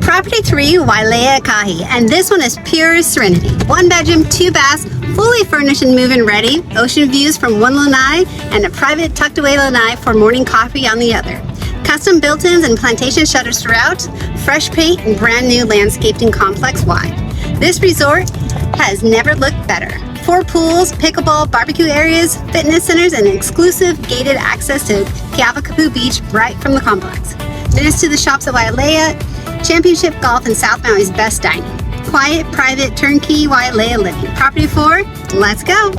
Property 3, Wailea Ekahi, and this one is pure serenity. 1 bedroom, 2 baths, fully furnished and move-in ready, ocean views from one lanai, and a private tucked away lanai for morning coffee on the other. Custom built-ins and plantation shutters throughout, fresh paint and brand new landscaped and complex wide. This resort has never looked better. 4 pools, pickleball, barbecue areas, fitness centers, and exclusive gated access to Keawakapu Beach right from the complex. Minutes to the shops at Wailea, championship golf, and South Maui's best dining. Quiet, private, turnkey Wailea living. Property 4, let's go!